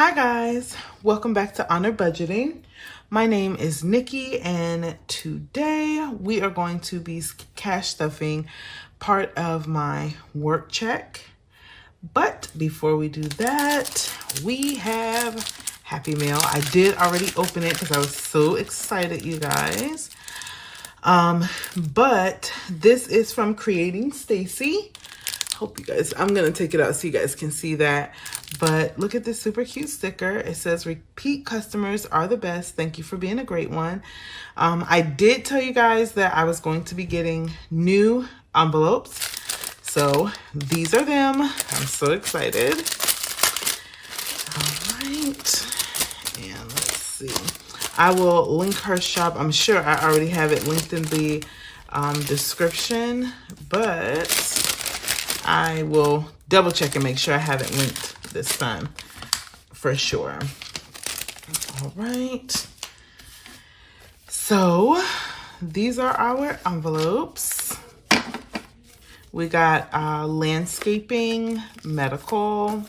Hi guys, welcome back to Honor Budgeting. My name is Nikki and today we are going to be cash stuffing part of my work check. But before we do that, we have Happy Mail. I did already open it because I was so excited, you guys. But this is from Creating Stacy. Hope you guys, I'm gonna take it out so you guys can see that. But look at this super cute sticker. It says repeat customers are the best. Thank you for being a great one. I did tell you guys that I was going to be getting new envelopes. So these are them. I'm so excited. All right. And let's see. I will link her shop. I'm sure I already have it linked in the description, but I will double check and make sure I have it linked this time for sure. All right. So these are our envelopes. We got landscaping, medical,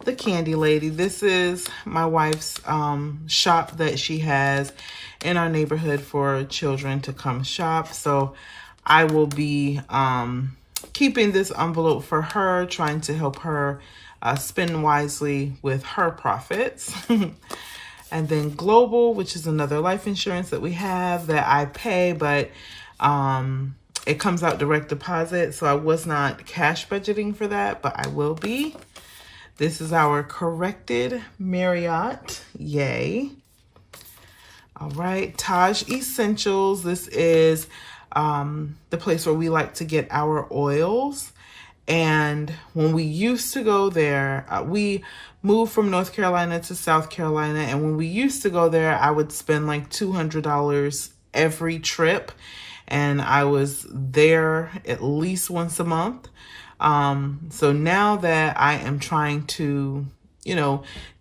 the candy lady. This is my wife's shop that she has in our neighborhood for children to come shop. So I will be keeping this envelope for her, trying to help her spend wisely with her profits. And then global, which is another life insurance that we have that I pay, but it comes out direct deposit. So I was not cash budgeting for that, but I will be. This is our corrected Marriott. Yay. All right. Taj Essentials. This is the place where we like to get our oils. And when we used to go there, we moved from North Carolina to South Carolina. And when we used to go there, I would spend like $200 every trip. And I was there at least once a month. So now that I am trying to,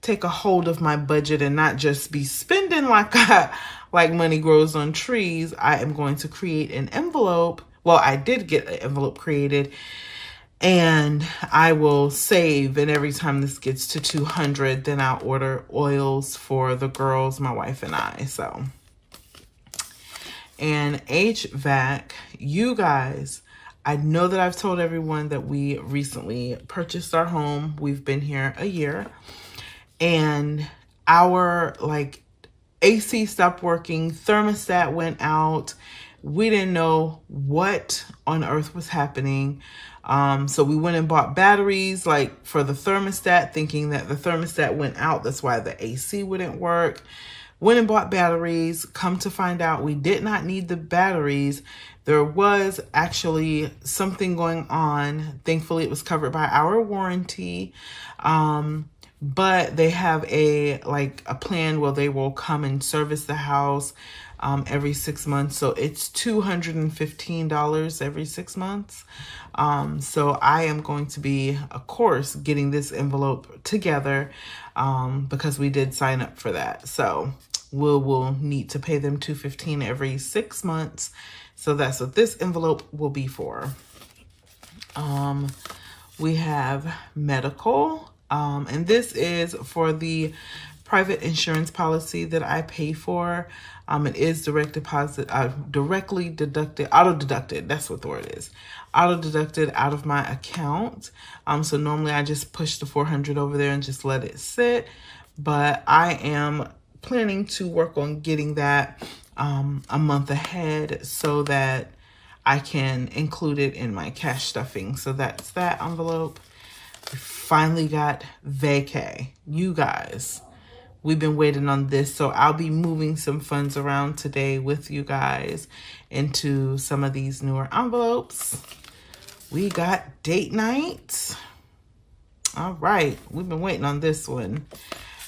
take a hold of my budget and not just be spending like money grows on trees, I am going to create an envelope. Well, I did get an envelope created. And I will save, and every time this gets to 200, then I'll order oils for the girls, my wife and I. So, and HVAC, you guys, I know that I've told everyone that we recently purchased our home. We've been here a year, and our AC stopped working, thermostat went out. We didn't know what on earth was happening. So we went and bought batteries for the thermostat, thinking that the thermostat went out. That's why the AC wouldn't work. Went and bought batteries. Come to find out, we did not need the batteries. There was actually something going on. Thankfully, it was covered by our warranty. But they have a plan where they will come and service the house every 6 months. So it's $215 every 6 months. So I am going to be, of course, getting this envelope together because we did sign up for that. So we'll need to pay them $215 every 6 months. So that's what this envelope will be for. We have medical, and this is for the private insurance policy that I pay for. It is direct deposit, directly deducted, auto-deducted. That's what the word is. Auto-deducted out of my account. So normally I just push the 400 over there and just let it sit. But I am planning to work on getting that a month ahead so that I can include it in my cash stuffing. So that's that envelope. We finally got vacay. You guys, we've been waiting on this. So I'll be moving some funds around today with you guys into some of these newer envelopes. We got date night. All right. We've been waiting on this one.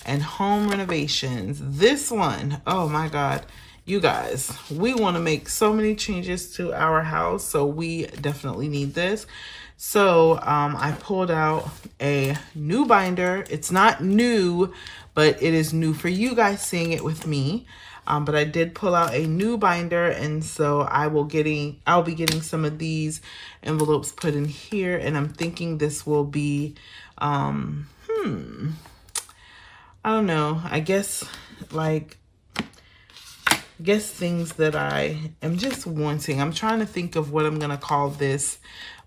And home renovations. This one, oh my God. You guys, we want to make so many changes to our house. So we definitely need this. So I pulled out a new binder. It's not new, but it is new for you guys seeing it with me. But I did pull out a new binder, and so I'll be getting some of these envelopes put in here, and I'm thinking this will be I don't know, I guess like, things that I am just wanting. I'm trying to think of what I'm gonna call this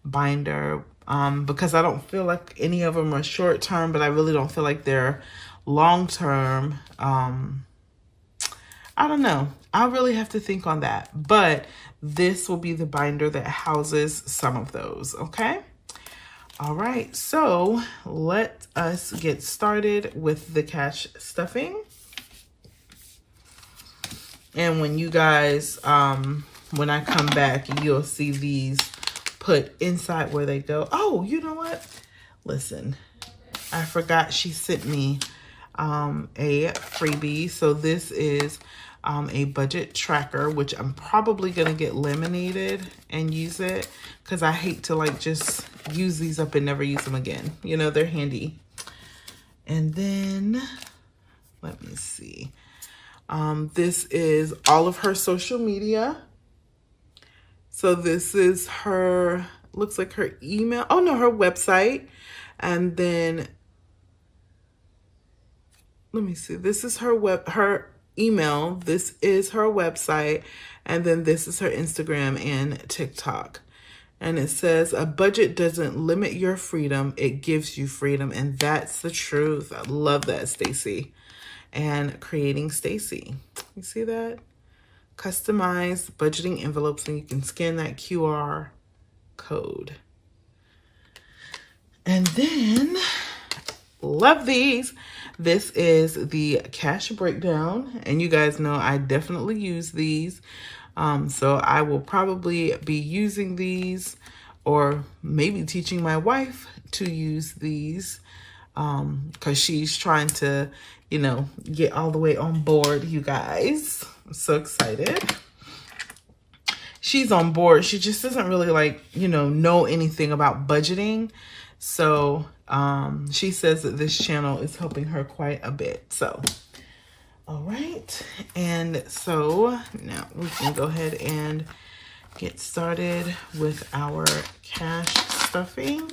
binder, because I don't feel like any of them are short term, but I really don't feel like they're long term. I don't know. I really have to think on that, but this will be the binder that houses some of those. Okay. All right, so let us get started with the cash stuffing. And when you guys, when I come back, you'll see these put inside where they go. Oh, you know what? Listen, I forgot she sent me a freebie. So this is a budget tracker, which I'm probably going to get laminated and use it because I hate to like just use these up and never use them again. You know, they're handy. And then let me see. This is all of her social media. So this is her, looks like her email. Oh no, her website. And then let me see. This is her email. This is her website. And then this is her Instagram and TikTok. And it says, a budget doesn't limit your freedom. It gives you freedom. And that's the truth. I love that, Stacy. And creating Stacy. You see that? Customize budgeting envelopes, and you can scan that QR code. And then, love these. This is the cash breakdown. And you guys know I definitely use these. So I will probably be using these, or maybe teaching my wife to use these, because she's trying to, you know, get all the way on board, you guys. I'm so excited. She's on board. She just doesn't really like, you know anything about budgeting. So she says that this channel is helping her quite a bit. So, all right. And so now we can go ahead and get started with our cash stuffing.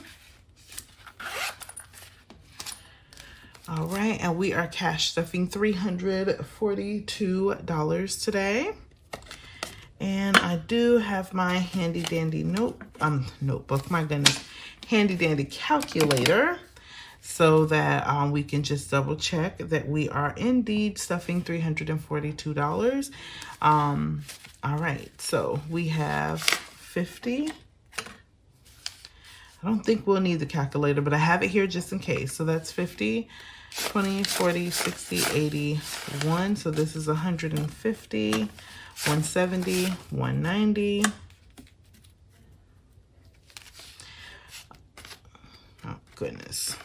All right, and we are cash stuffing $342 today. And I do have my handy dandy notebook, my goodness, handy dandy calculator, so that we can just double check that we are indeed stuffing $342. All right, so we have 50. I don't think we'll need the calculator, but I have it here just in case. So that's 50, 20, 40, 60, 80, 1. So this is 150, 170, 190. Oh, goodness.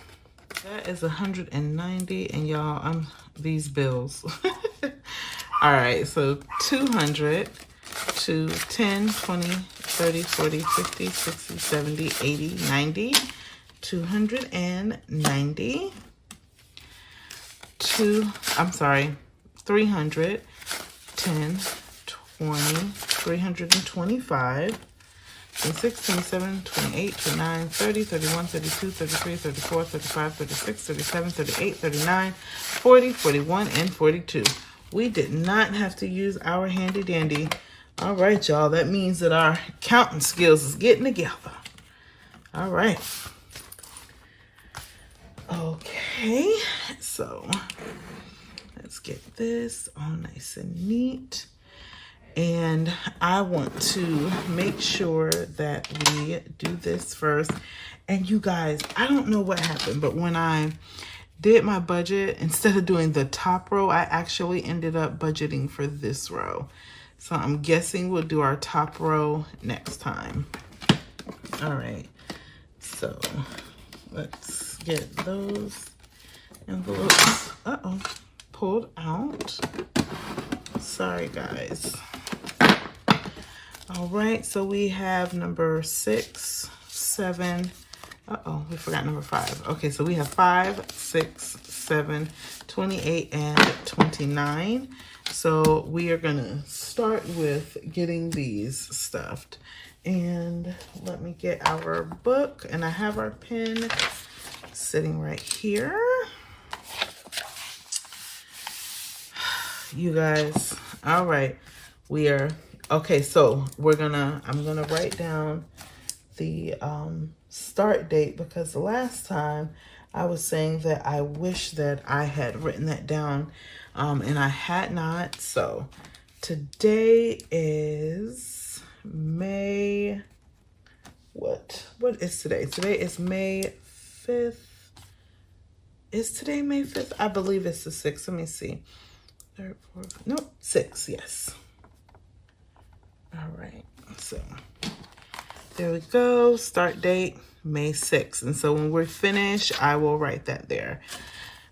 That is 190. And y'all, these bills. All right, so 200 to 10, 20, 30, 40, 50, 60, 70, 80, 90, 290. 300, 10, 20, 325, 26, 27, 28, 29, 30, 31, 32, 33, 34, 35, 36, 37, 38, 39, 40, 41, and 42. We did not have to use our handy dandy. All right, y'all. That means that our counting skills is getting together. All right. Okay, so let's get this all nice and neat. And I want to make sure that we do this first. And you guys, I don't know what happened, but when I did my budget, instead of doing the top row, I actually ended up budgeting for this row. So I'm guessing we'll do our top row next time. All right, so let's get those envelopes, pulled out. Sorry, guys. All right, so we have number 6, 7. We forgot number 5. Okay, so we have 5, 6, 7, 28, and 29. So we are gonna start with getting these stuffed. And let me get our book, and I have our pen sitting right here. you guys. All right. We are, okay, so I'm gonna write down the start date, because the last time I was saying that I wish that I had written that down, and I had not. So today is May, what is today? Today is May 5th. Is today May 5th? I believe it's the 6th. Let me see. Third, fourth, nope, 6, yes. All right, so there we go. Start date, May 6th. And so when we're finished, I will write that there.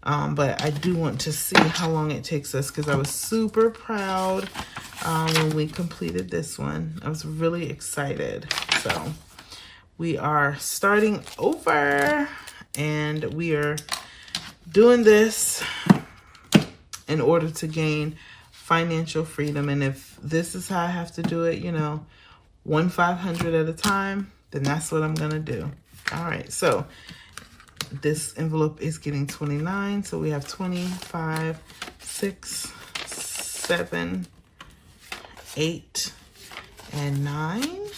But I do want to see how long it takes us, because I was super proud when we completed this one. I was really excited. So we are starting over, and we are doing this in order to gain financial freedom. And if this is how I have to do it, you know, 1/500 at a time, then that's what I'm gonna do. All right, so this envelope is getting 29. So we have 25, 6, 7, 8, and 9.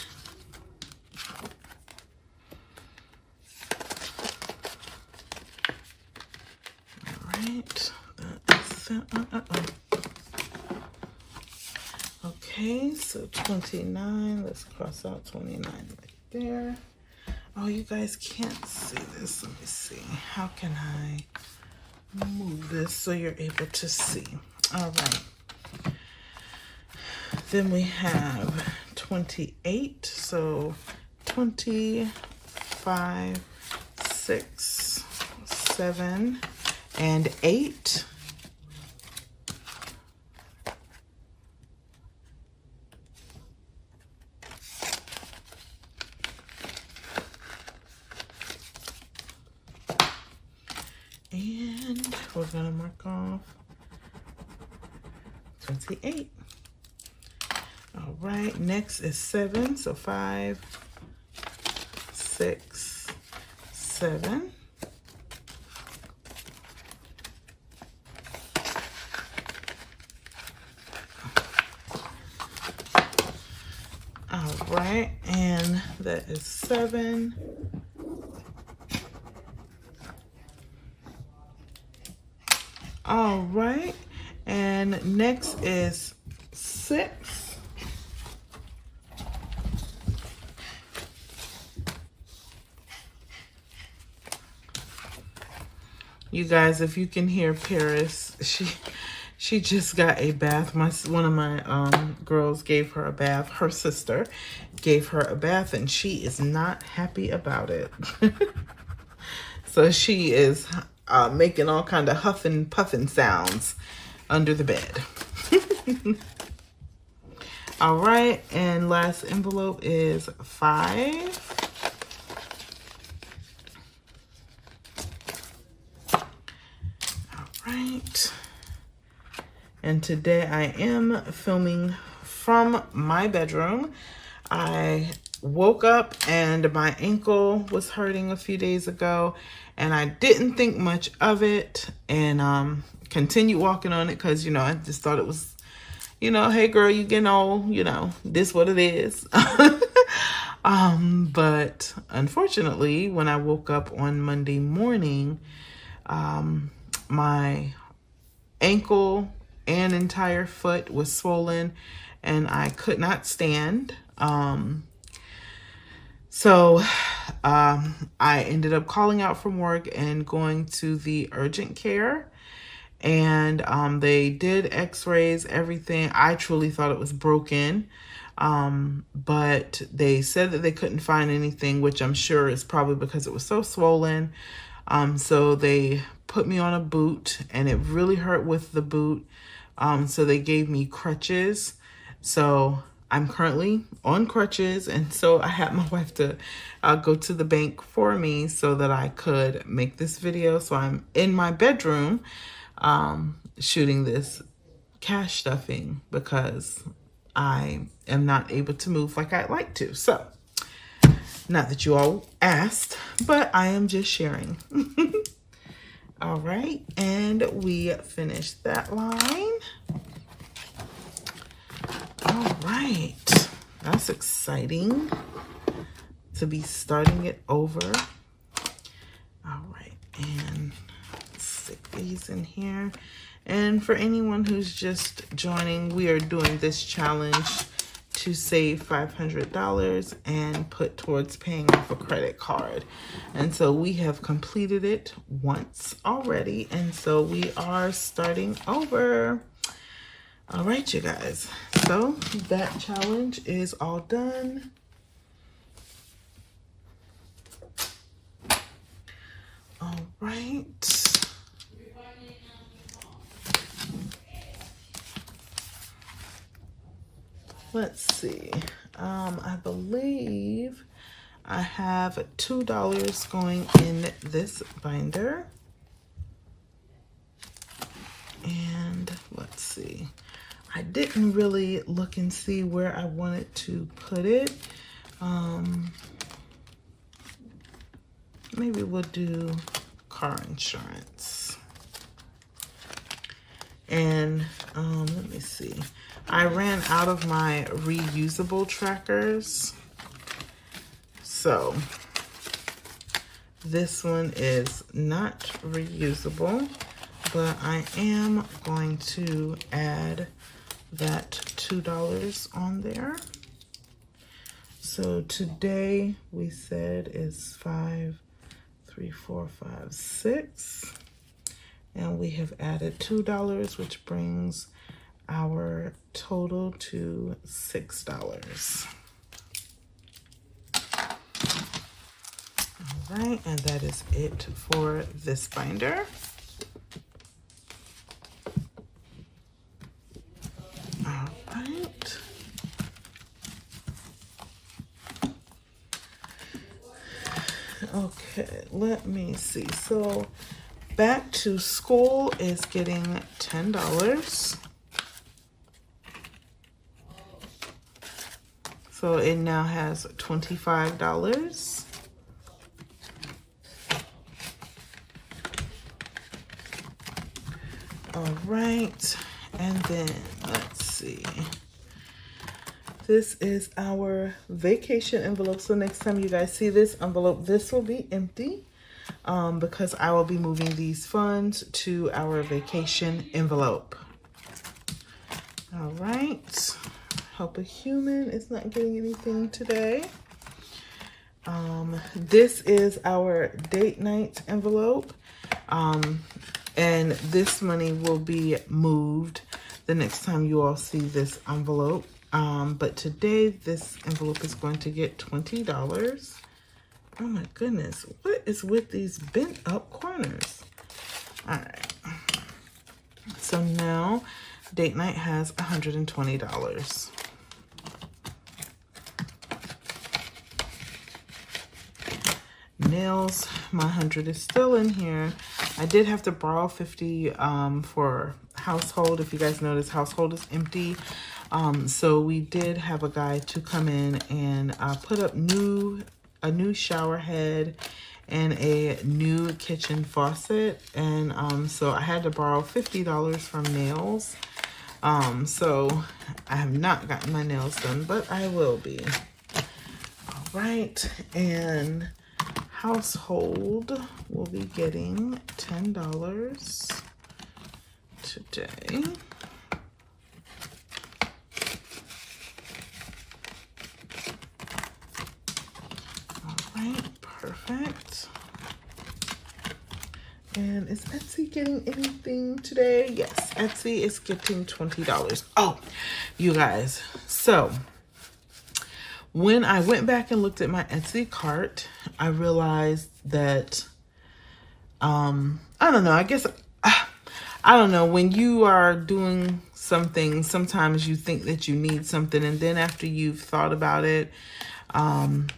All right, that's okay, so 29, let's cross out 29 right there. Oh, you guys can't see this. Let me see. How can I move this so you're able to see? All right. Then we have 28. So 25, 6, 7, and 8. And we're gonna mark off 28. All right, next is 7. So 5, 6, 7. All right, and that is 7. All right, and next is 6. You guys, if you can hear Paris, she just got a bath. One of my girls gave her a bath. Her sister gave her a bath, and she is not happy about it. So she is making all kind of huffing, puffing sounds under the bed. All right, and last envelope is 5. All right. And today I am filming from my bedroom. I woke up and my ankle was hurting a few days ago, and I didn't think much of it, and continued walking on it because, you know, I just thought it was, you know, hey girl, you getting old, you know, this what it is. But unfortunately, when I woke up on Monday morning, my ankle and entire foot was swollen, and I could not stand. So I ended up calling out from work and going to the urgent care, and they did x-rays, everything. I truly thought it was broken, but they said that they couldn't find anything, which I'm sure is probably because it was so swollen. So they put me on a boot, and it really hurt with the boot. So they gave me crutches. So I'm currently on crutches, and so I had my wife to go to the bank for me so that I could make this video. So I'm in my bedroom shooting this cash stuffing because I am not able to move like I'd like to. So, not that you all asked, but I am just sharing. All right, and we finished that line. All right, that's exciting to be starting it over. All right, and stick these in here. And for anyone who's just joining, we are doing this challenge to save $500 and put towards paying off a credit card. And so we have completed it once already, and so we are starting over. All right, you guys, so that challenge is all done. All right. Let's see. I believe I have $2 going in this binder. And let's see. I didn't really look and see where I wanted to put it. Maybe we'll do car insurance. And let me see. I ran out of my reusable trackers. So this one is not reusable, but I am going to add that $2 on there. So today we said is 5, 3, 4, 5, 6. And we have added $2, which brings our total to $6. All right, and that is it for this binder. All right. Okay, let me see. So back to school is getting $10. So it now has $25. All right, and then let's see. This is our vacation envelope. So next time you guys see this envelope, this will be empty because I will be moving these funds to our vacation envelope. All right. Hope a human is not getting anything today. This is our date night envelope. And this money will be moved the next time you all see this envelope. But today this envelope is going to get $20. Oh my goodness, what is with these bent up corners? All right. So now date night has $120. Nails, my 100 is still in here. I did have to borrow 50 for household. If you guys notice, household is empty. So we did have a guy to come in and put up a new shower head and a new kitchen faucet. And so I had to borrow $50 from nails. So I have not gotten my nails done, but I will be. All right, and household will be getting $10 today. All right, perfect. And is Etsy getting anything today? Yes, Etsy is getting $20. Oh, you guys, so when I went back and looked at my Etsy cart, I realized that, I don't know, I guess, I don't know, when you are doing something, sometimes you think that you need something, and then after you've thought about it and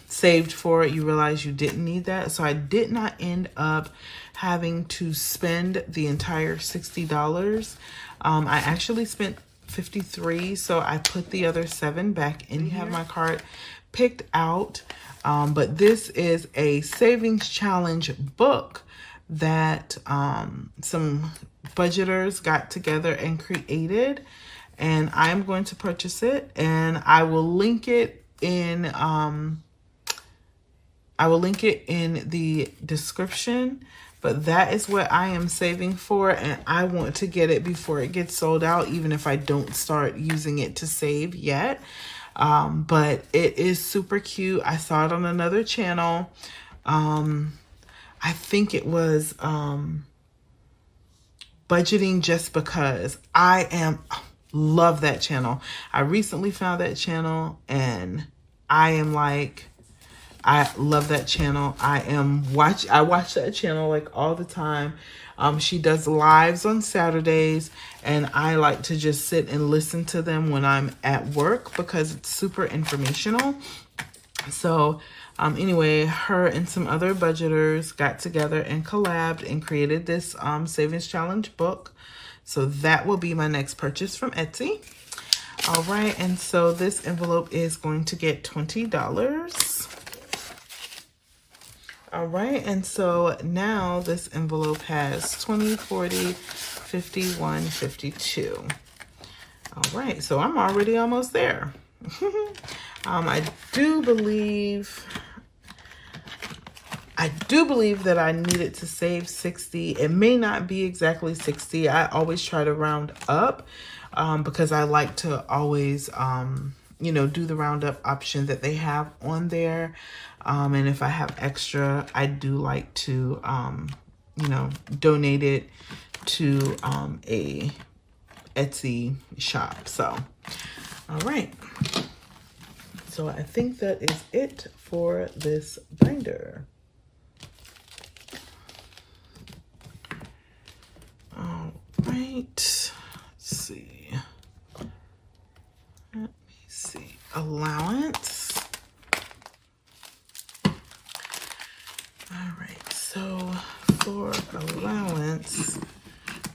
saved for it, you realize you didn't need that. So I did not end up having to spend the entire $60. I actually spent $53, so I put the other $7 back in here. I have my cart picked out, but this is a savings challenge book that some budgeters got together and created, and I'm going to purchase it, and I will link it in the description. But that is what I am saving for, and I want to get it before it gets sold out, even if I don't start using it to save yet. But it is super cute. I saw it on another channel. I think it was Budgeting Just Because. Love that channel. I recently found that channel, and I am like, I love that channel. I watch that channel like all the time. She does lives on Saturdays, and I like to just sit and listen to them when I'm at work because it's super informational. So anyway, her and some other budgeters got together and collabed and created this Savings Challenge book. So that will be my next purchase from Etsy. All right, and so this envelope is going to get $20. All right, and so now this envelope has 20, 40, 51, 52. All right, so I'm already almost there. I do believe that I needed to save 60. It may not be exactly 60. I always try to round up because I like to always, do the roundup option that they have on there. And if I have extra, I do like to, donate it to a Etsy shop. So, all right. So I think that is it for this binder. All right. Let's see. Let me see. Allowance. All right. So for allowance,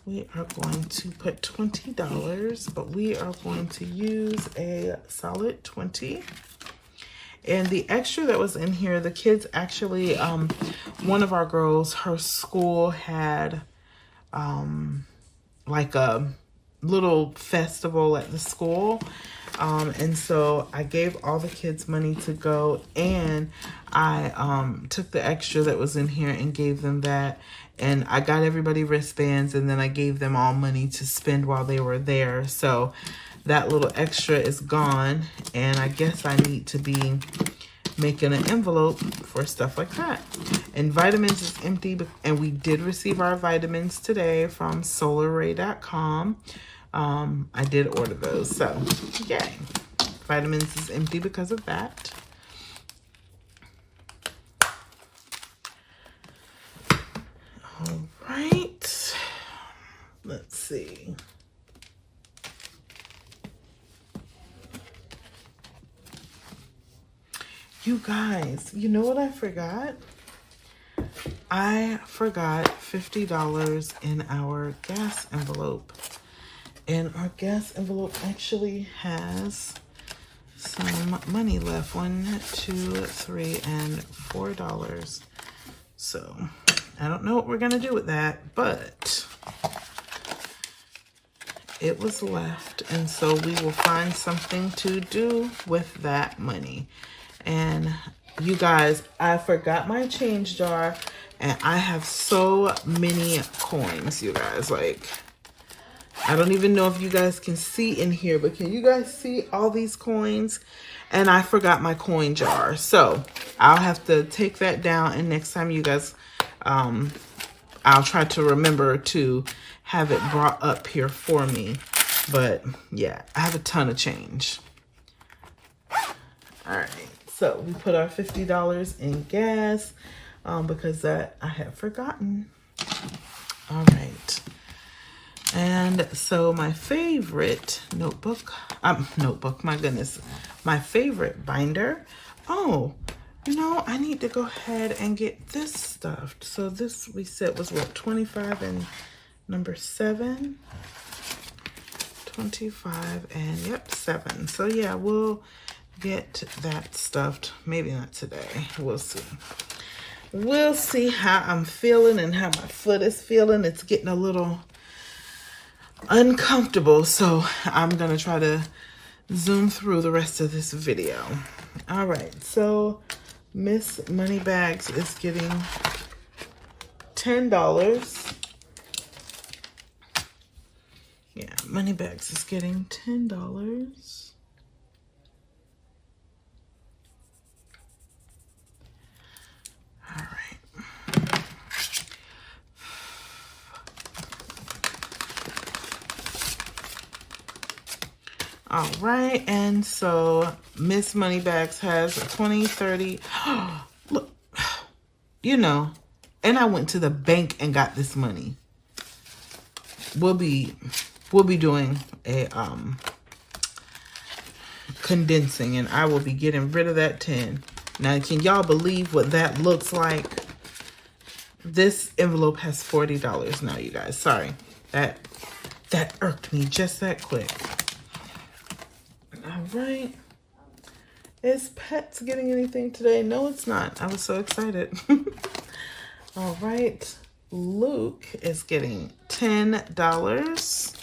we are going to put $20, but we are going to use a solid 20. And the extra that was in here, the kids actually, one of our girls, her school had like a little festival at the school. And so I gave all the kids money to go, and I took the extra that was in here and gave them that. And I got everybody wristbands, and then I gave them all money to spend while they were there. So that little extra is gone, and I guess I need to be making an envelope for stuff like that. And vitamins is empty, and we did receive our vitamins today from solarray.com. I did order those, so yay. Vitamins is empty because of that. All right, let's see. You guys, you know what I forgot? I forgot $50 in our gas envelope. And our gas envelope actually has some money left. $1, $2, $3, and $4. So I don't know what we're gonna do with that, but it was left. And so we will find something to do with that money. And you guys, I forgot my change jar, and I have so many coins, you guys. Like, I don't even know if you guys can see in here, but can you guys see all these coins? And I forgot my coin jar. So I'll have to take that down, and next time you guys, I'll try to remember to have it brought up here for me. But yeah, I have a ton of change. All right. So we put our $50 in gas because that I had forgotten. All right. And so my favorite notebook, my goodness, my favorite binder. Oh, I need to go ahead and get this stuffed. So this we said was what, 25 and number 7. 25 and yep, 7. So yeah, we'll get that stuffed. Maybe not today. We'll see. We'll see how I'm feeling and how my foot is feeling. It's getting a little uncomfortable, so I'm gonna try to zoom through the rest of this video. All right, so Miss Moneybags is getting $10. Yeah, Moneybags is getting $10. All right. All right, and so Miss Moneybags has 20, 30. Look, you know, and I went to the bank and got this money. We'll be doing a condensing, and I will be getting rid of that 10. Now, can y'all believe what that looks like? This envelope has $40 now, you guys. Sorry, that irked me just that quick. All right. Is Pets getting anything today? No, it's not. I was so excited. All right. Luke is getting $10.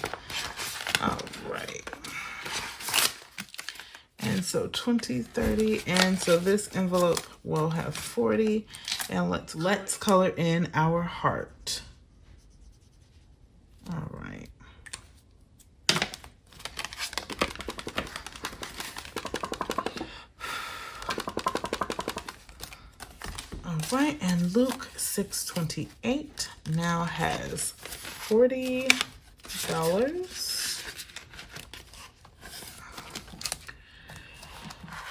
All right. And so 20, 30. And so this envelope will have 40. And let's color in our heart. All right. All right, and Luke 628 now has $40.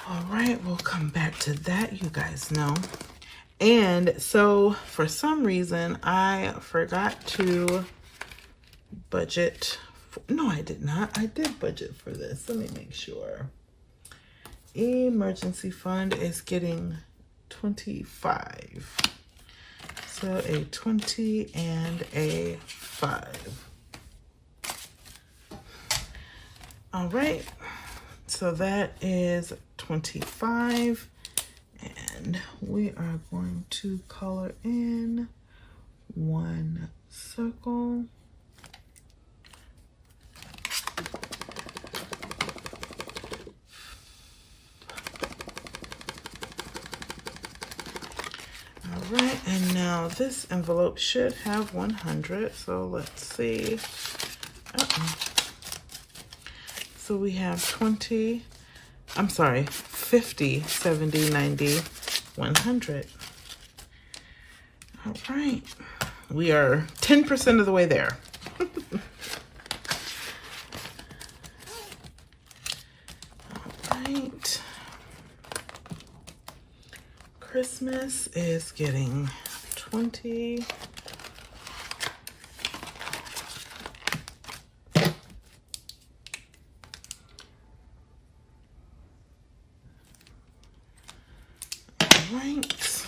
All right, we'll come back to that, you guys know. And so for some reason, I forgot to budget. No, I did not. I did budget for this. Let me make sure. Emergency fund is getting 25. So a 20 and a 5. All right. So that is 25. And we are going to color in one circle. All right, and now this envelope should have 100. So let's see. So we have 20, I'm sorry, 50, 70, 90, 100. All right. We are 10% of the way there. All right. Christmas is getting 20. All right.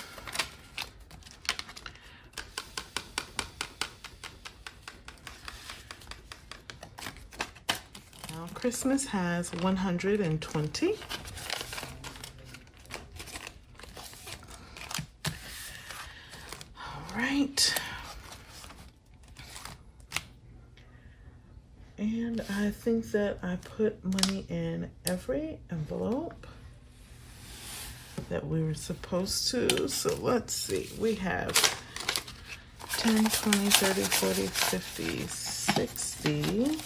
Now Christmas has 120. Right. And I think that I put money in every envelope that we were supposed to. So let's see. We have 10, 20, 30, 40, 50, 60,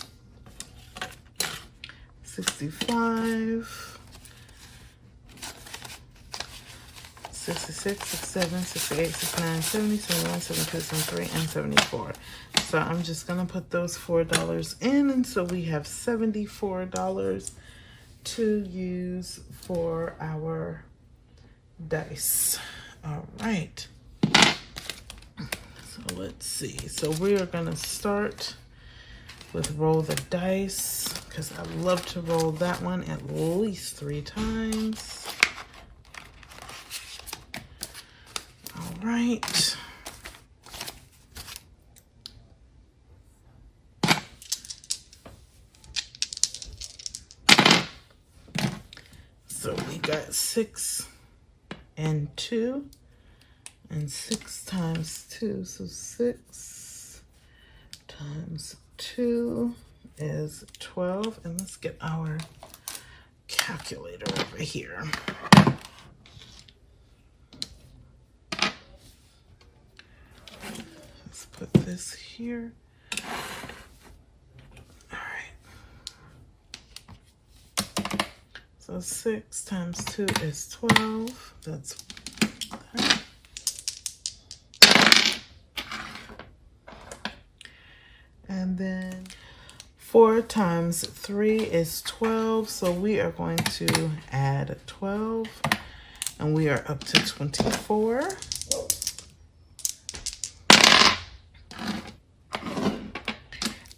65, 66, 67, 68, 69, 70, 71, 72, 73, and 74. So I'm just going to put those $4 in. And so we have $74 to use for our dice. All right. So let's see. So we are going to start with roll the dice because I love to roll that one at least 3 times. All right. So we got 6 and 2, and 6 times 2, so 6 times 2 is 12. And let's get our calculator over here. Let's put this here. All right. So 6 times 2 is 12. That's that. And then 4 times 3 is 12. So we are going to add 12. And we are up to 24.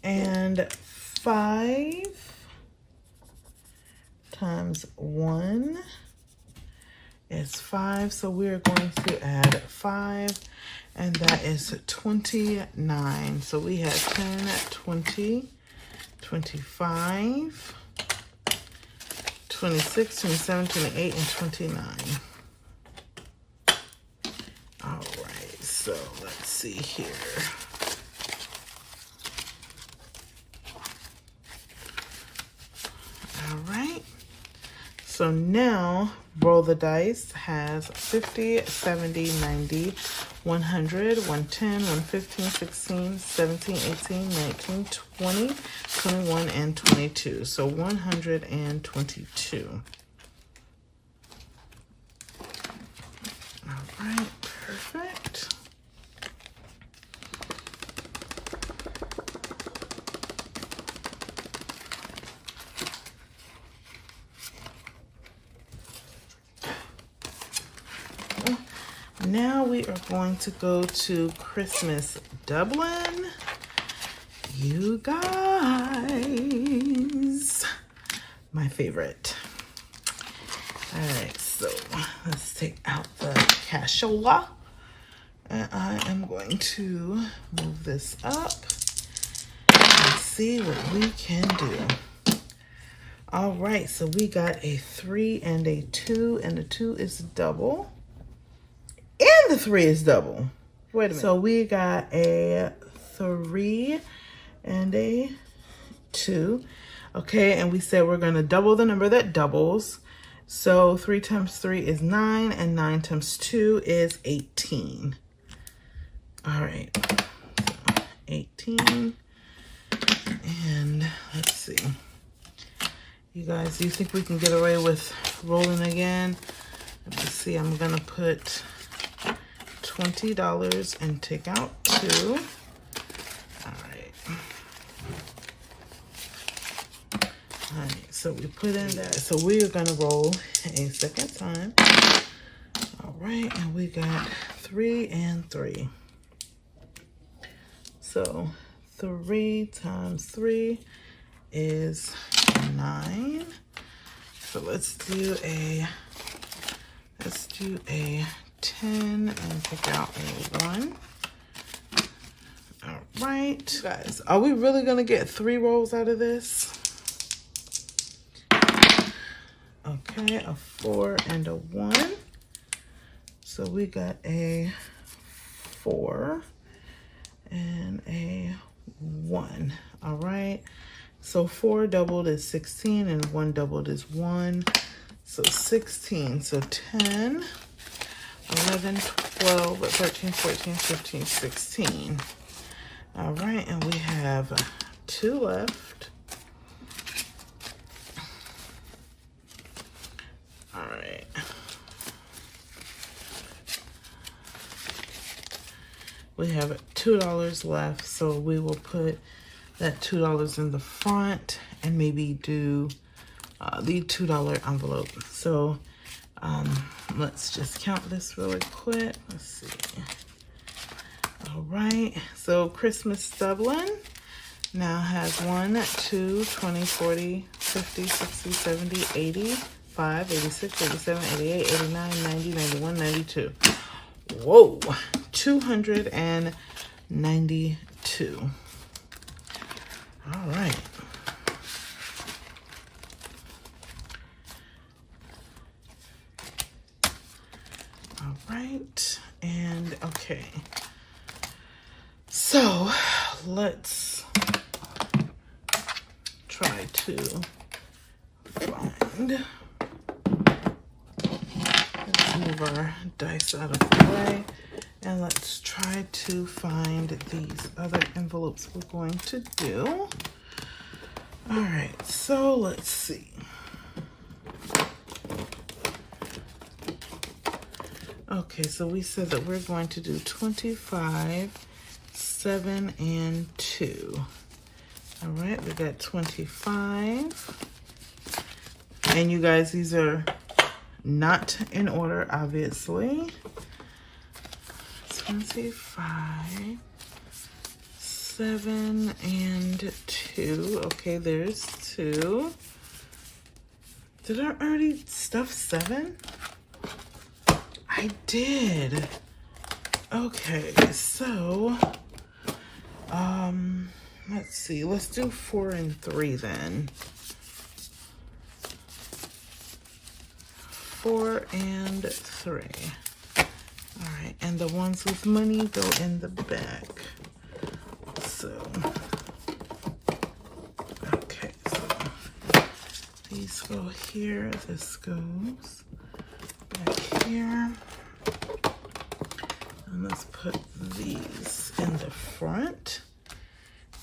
And 5 times 1 is 5. So we are going to add 5. And that is 29. So we have 10, 20, 25, 26, 27, 28, and 29. All right, so let's see here. All right, so now roll the dice has 50, 70, 90, 100, 110, 115, 16, 17, 18, 19, 20, 21, and 22. So 122. All right, perfect. Now we are going to go to Christmas Dublin. You guys, my favorite. All right, so let's take out the cashola. And I am going to move this up and see what we can do. All right, so we got a 3 and a 2, and the 2 is double. And the 3 is double. Wait a minute. So we got a 3 and a 2. Okay, and we said we're going to double the number that doubles. So 3 times 3 is 9, and 9 times 2 is 18. All right, so 18. And let's see. You guys, do you think we can get away with rolling again? Let me see. I'm going to put $20 and take out 2. All right. All right, so we put in that. So we are going to roll a second time. All right, and we got 3 and 3. So 3 times 3 is 9. So let's do a 10 and pick out a 1. All right, guys, are we really gonna get 3 rolls out of this? Okay, a 4 and a 1. So we got a 4 and a 1. All right, so 4 doubled is 16 and 1 doubled is 1. So 16, so 10, 11, 12, 13, 14, 15, 16. All right, and we have 2 left. All right. We have $2 left, so we will put that $2 in the front and maybe do the $2 envelope. So let's just count this really quick. Let's see. All right, so Christmas Dublin now has 1, 2, 20, 40, 50, 60, 70, 85, 86, 87, 88, 89, 90, 91, 92. Whoa, 292. All right. All right, and okay. So let's try to find. Let's move our dice out of the way. And let's try to find these other envelopes we're going to do. All right, so let's see. Okay, so we said that we're going to do 25, 7, and 2. All right, we got 25. And you guys, these are not in order, obviously. 25, 7, and 2. Okay, there's 2. Did I already stuff 7? I did. Okay, so let's see. Let's do 4 and 3 then. 4 and 3. All right, and the ones with money go in the back. So, okay, so these go here. This goes back here. And let's put these in the front.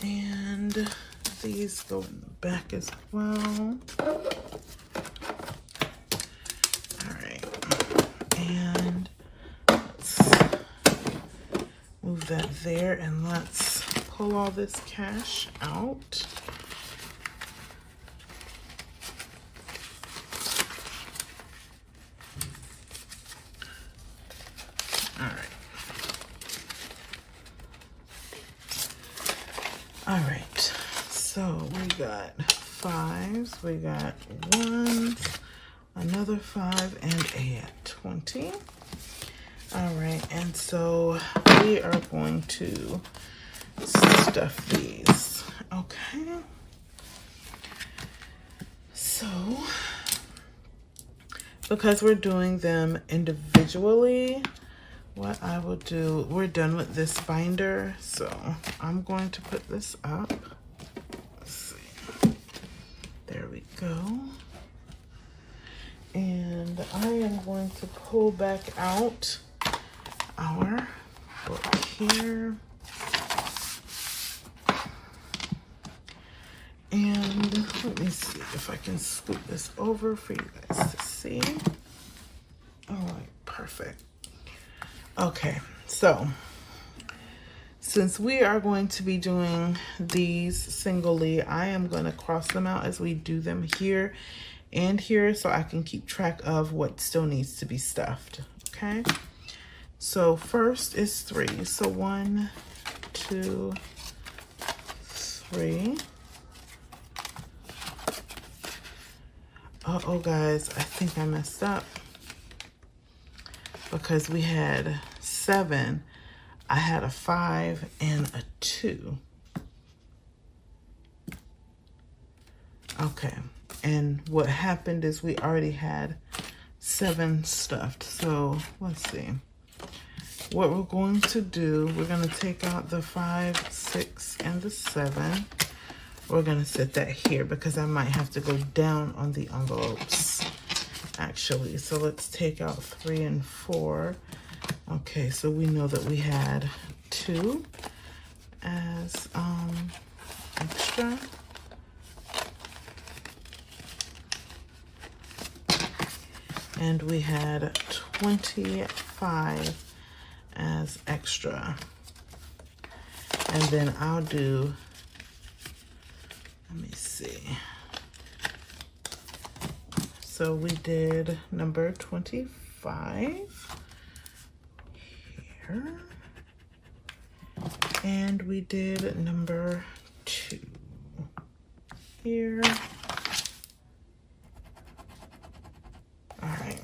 And these go in the back as well. All right, and let's move that there, and let's pull all this cash out. All right. All right, so we got 5s, we got 1s, another 5, and a 20. All right, and so we are going to stuff these. Okay. So, because we're doing them individually, what I will do, we're done with this binder, so I'm going to put this up. Let's see. There we go. And I am going to pull back out our book here. And let me see if I can scoot this over for you guys to see. All right, perfect. Okay, so since we are going to be doing these singly, I am going to cross them out as we do them here and here so I can keep track of what still needs to be stuffed. Okay, so first is 3. So 1, 2, 3. Uh-oh, guys, I think I messed up. Because we had 7, I had a 5 and a 2. Okay, and what happened is we already had 7 stuffed. So let's see. What we're going to do, we're going to take out the 5, 6, and the 7. We're going to set that here because I might have to go down on the envelopes. Actually, so let's take out 3 and 4. Okay, so we know that we had 2 as extra. And we had 25 as extra. And then I'll do, let me see. So we did number 25 here. And we did number 2 here. All right.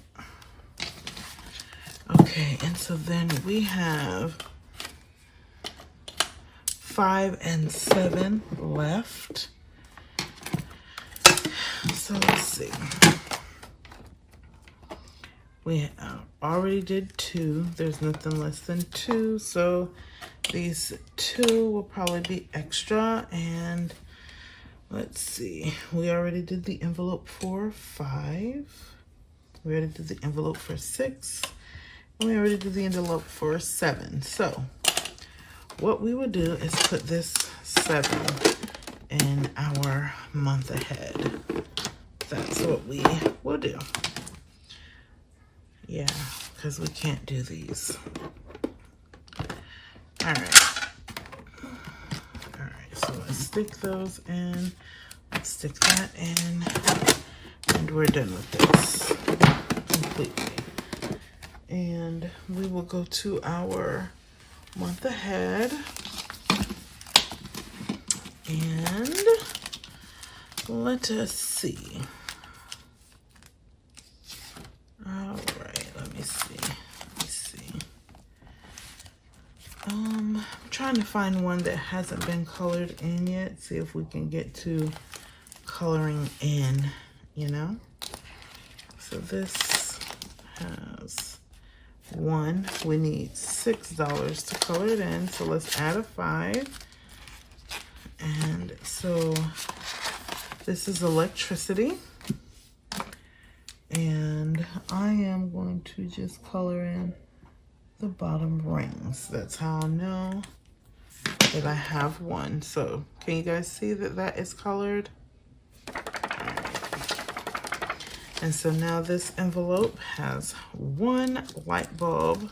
Okay, and so then we have 5 and 7 left. So let's see. We already did 2. There's nothing less than 2. So these 2 will probably be extra. And Let's see. We already did the envelope for 5. We already did the envelope for 6. And we already did the envelope for 7. So what we will do is put this 7 in our month ahead. That's what we will do. Yeah, because we can't do these. All right. So let's stick those in. Let's stick that in. And we're done with this completely. And we will go to our month ahead. And let us see. All right, let me see. I'm trying to find one that hasn't been colored in yet. See if we can get to coloring in, you know? So this has 1. We need $6 to color it in. So let's add a 5. And so this is electricity. And I am going to just color in the bottom rings. That's how I know that I have 1. So can you guys see that that is colored? And so now this envelope has 1 light bulb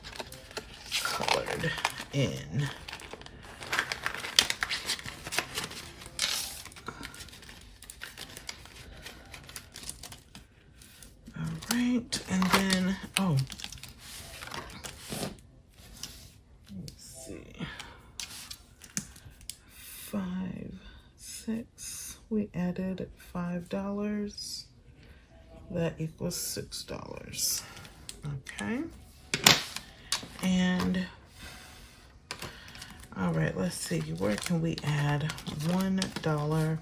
colored in. All right, and then, oh, let's see, 5, 6, we added $5. That equals $6. Okay. And all right, let's see, where can we add $1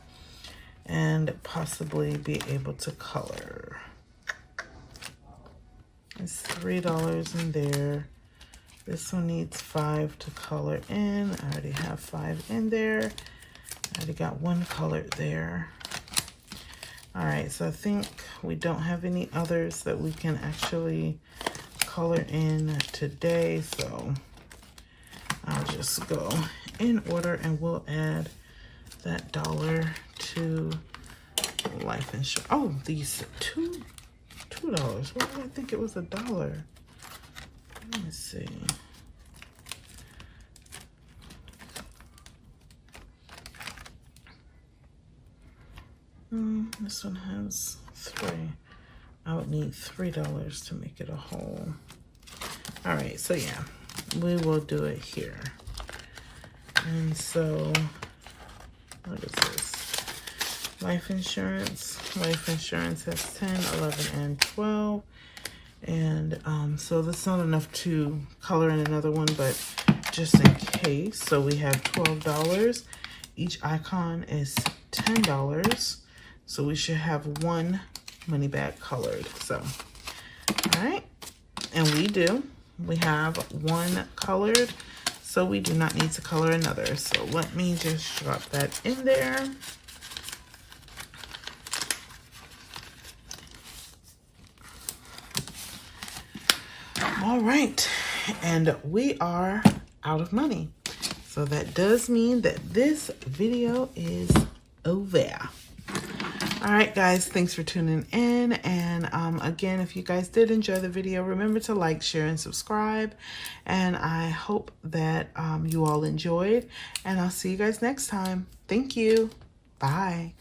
and possibly be able to color? There's $3 in there. This one needs 5 to color in. I already have 5 in there. I already got 1 colored there. All right, so I think we don't have any others that we can actually color in today. So I'll just go in order and we'll add that $1 to life insurance. Oh, these $2. Why did I think it was $1? Let me see. This one has 3. I would need $3 to make it a whole. All right, so yeah, we will do it here. And so, what is this? Life insurance. Life insurance has 10, 11, and 12. And so that's not enough to color in another one, but just in case. So we have $12. Each icon is $10. So we should have 1 money bag colored. So, all right. And we do. We have 1 colored. So we do not need to color another. So let me just drop that in there. All right. And we are out of money. So that does mean that this video is over. All right, guys, thanks for tuning in. And again, if you guys did enjoy the video, remember to like, share, and subscribe. And I hope that you all enjoyed. And I'll see you guys next time. Thank you. Bye.